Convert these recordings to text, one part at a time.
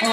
Ah.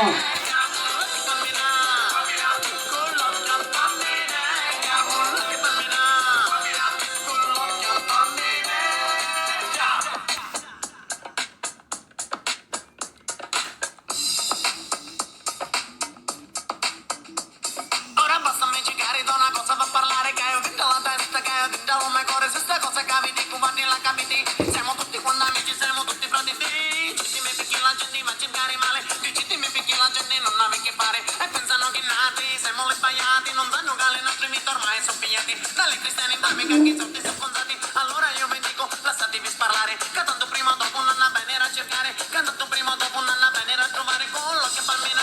Ora basta me giocare da una cosa per parlare che ho dentro la testa, che ho dentro come cuore, se sta cosa capiti, guardi la capiti, siamo tutti quando amici, siamo tutti fratelli, tutti mi picchi la gente va a cercare male, tutti mi picchi la gente non ha che fare, e pensano che nati, siamo le sbagliati, non sanno che le nostre vite ormai sono pigliati, dalle cristiani mica che sono disappuntati, allora io vi dico, lasciatevi sparlare, che tanto prima o dopo non ha bene a cercare, che tanto prima o dopo non ha bene a trovare quello che bambina,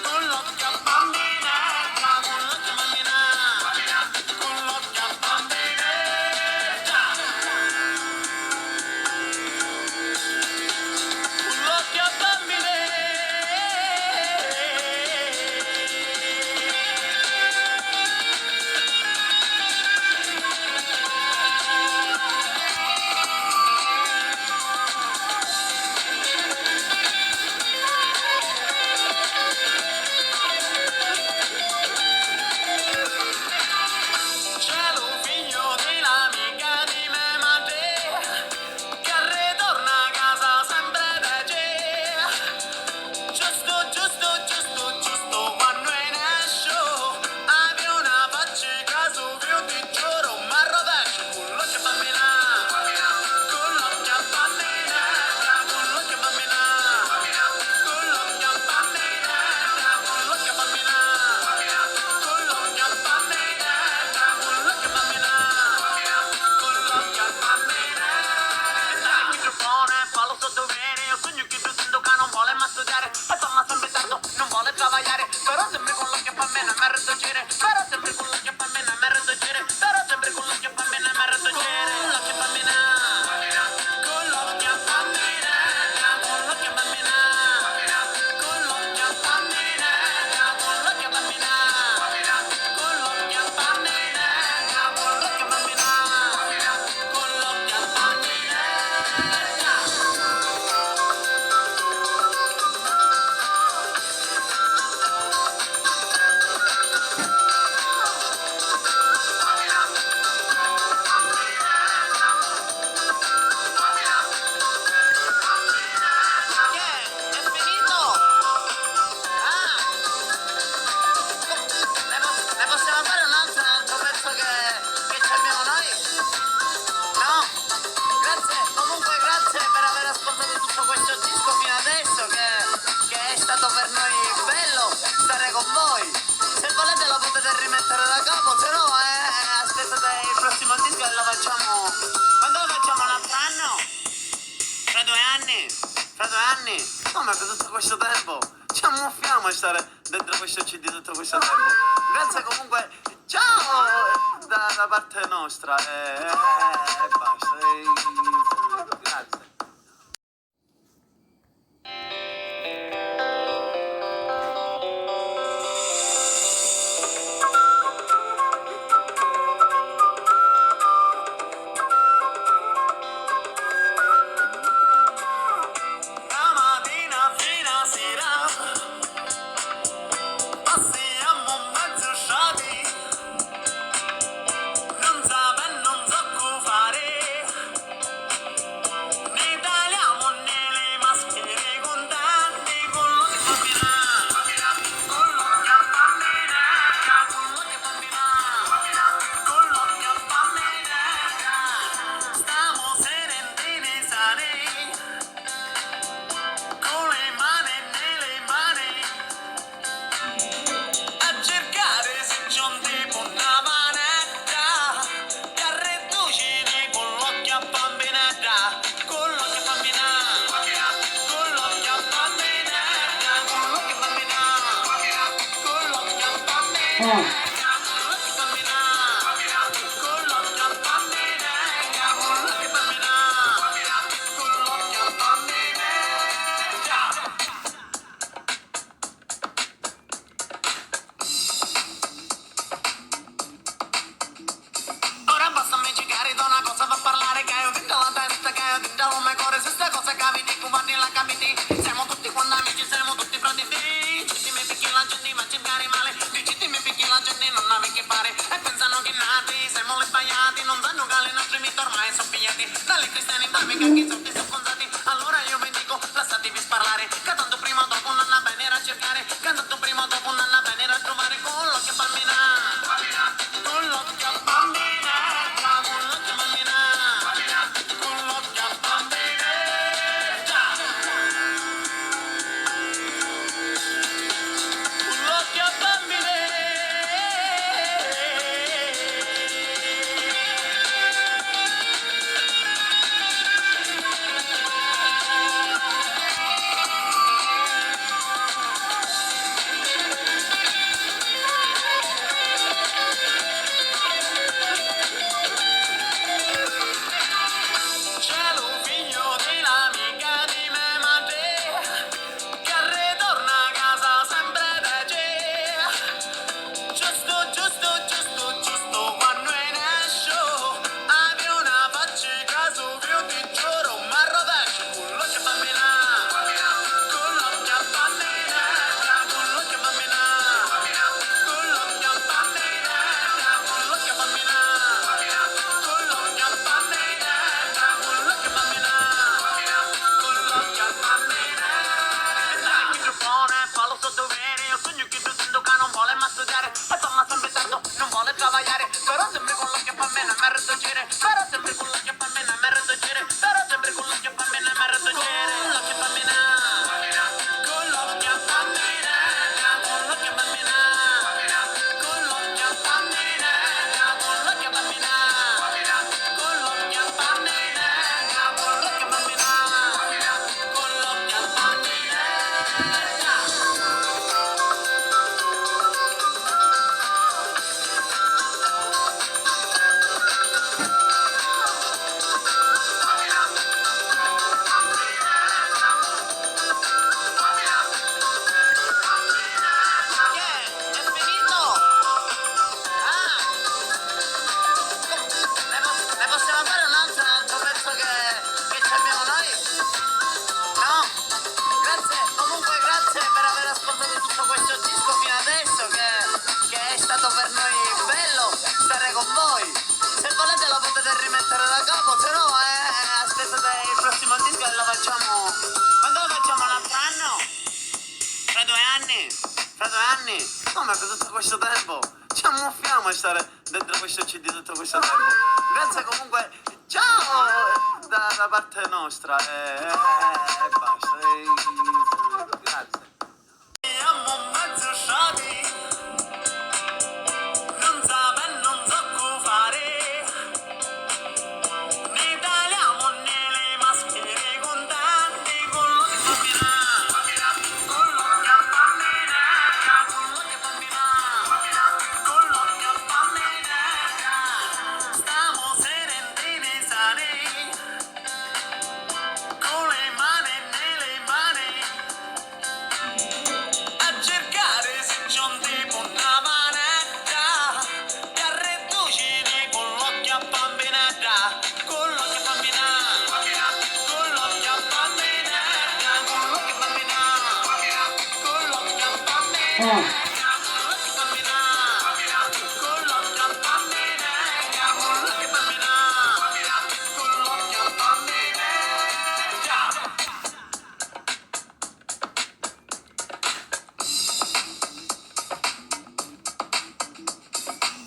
quello che bambina. C'è un figlio dell'amica di me madre che ritorna a casa sempre da te. Giusto quando è nascio avevo una faccia caso che io ti giuro ma rovescio quello che bambina quello che bambina quello che bambina quello che bambina quello che bambina quello che bambina quello che bambina quello che bambina dai microfono e fallo sotto bene io sogno che tu sento che non vuole mai studiare e torna sempre tardo non vuole travagliare però sempre quello che fa bene mi rettogire però sempre quello che fa bene mi rettogire però sempre quello che fa bene mi rettogire quello che fa bene quello che fa bene quello che fa bene quello che fa bene quello che fa bene quello che fa bene quello che fa bene quello che fa è finito? Ah, ne possiamo fare un altro pezzo che ci abbiamo noi? No? Grazie, comunque grazie per aver ascoltato tutto questo disco fino adesso che è stato per noi bello stare con voi. Se volete lo potete rimettere da capo, se no aspettate il prossimo disco e lo facciamo. Quando lo facciamo un altro anno? Fra 2 anni? Fra 2 anni? Come per tutto questo tempo? Ci ammuffiamo a stare dentro questo CD tutto questo tempo. Grazie comunque. Ciao da parte nostra e basta. Grazie. La mattina fino a sera passiamo mezzo sciati, non sapendo non so come fare, ne tagliamo nelle maschere contanti, quello che bambina, quello che bambina, quello che bambina, quello che bambina, stiamo sereni sani, con le mani nelle mani, a cercare se c'è un tipo una manetta che riduce quello che bambinetta, quello che bambina, quello che bambinetta, quello che bambina, quello che bambinetta, Ah. quello che bambina, quello che bambinetta, quello che bambina, quello che bambinetta. Ora basta me giocare da una cosa per parlare che ho dentro la testa, che ho dentro come cuore, se sta cosa capiti, guardi la capiti, siamo tutti quando amici, siamo tutti siamo le sbagliati, non sanno che le nostre vite ormai sono pigliati dalle cristiani, dammi cacchi sotto soffonzati. Allora io vi dico, lasciatevi sparlare, che tanto prima o dopo non la venire a cercare, che tanto prima o dopo non la venire a trovare con l'occhio bambina, con l'occhio bambina, con l'occhio bambina, con l'occhio bambina, con l'occhio bambina. C'è un figlio dell'amica di me madre che ritorna a casa sempre da te. Giusto, giusto, giusto, giusto quando è nasce avevo una faccia caso che io ti giuro ma rovescio con l'occhio bambina, con l'occhio bambina, con l'occhio bambina, con l'occhio bambina, con l'occhio bambina, con l'occhio bambina, con l'occhio bambina, con l'occhio bambina. Dai, il microfono fa lo so dovere, io sogno che tu sento che non vuole mai studiare e torna sempre tardo, non vuole travagliare, però sempre con l'occhio bambina mi rettogire, però sempre con l'occhio bambina mi rettogire, però sempre con l'occhio bambina mi rettogire, l'occhio bambina, con l'occhio bambina, con l'occhio bambina, con l'occhio bambina, con l'occhio bambina, con l'occhio bambina, con l'occhio bambina, con l'occhio bambina. È finito? Ah, ne possiamo fare un altro pezzo che ci abbiamo noi? No? Grazie, comunque grazie per aver ascoltato tutto questo disco fino adesso che è stato per noi bello stare con voi. Se volete lo potete rimettere da capo, se no aspettate il prossimo disco e lo facciamo. Quando lo facciamo un altro anno? Fra 2 anni? Fra 2 anni? Come per tutto questo tempo? Ci ammuffiamo a stare dentro questo CD tutto questo tempo. Grazie comunque, ciao da parte nostra e basta. Grazie. Siamo mezzo sciati, non so come fare. Ne tagliamo nelle maschere contanti con l'occhio bambina, con l'occhio bambina, con l'occhio bambina, con l'occhio bambina. Stiamo sereni sani, con le mani nelle mani, a cercare se c'è un tipo una manetta che riducine con l'occhio bambinetta, con l'occhio bambina, con l'occhio bambina, con l'occhio bambina, con l'occhio bambina, con l'occhio bambina, con l'occhio bambina, con l'occhio bambina, con l'occhio bambina.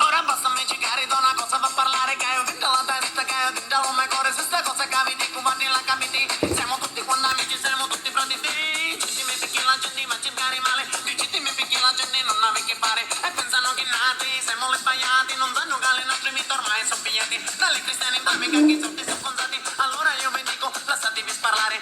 Ora basta me cicare da una cosa per parlare che ho dentro la testa, che ho dentro il mio cuore, se sta cosa capiti, guardi la capiti, siamo tutti quando amici, siamo tutti pronti, tutti mi picchi la gente ma cercare male, tutti mi picchi la gente non ha che fare, e pensano che nati, siamo le sbagliati, non sanno che le nostre vite ormai sono pigliati dalle cristiani, dammi cacchi sotto soffonzati. Allora io vi dico, lasciatevi sparlare,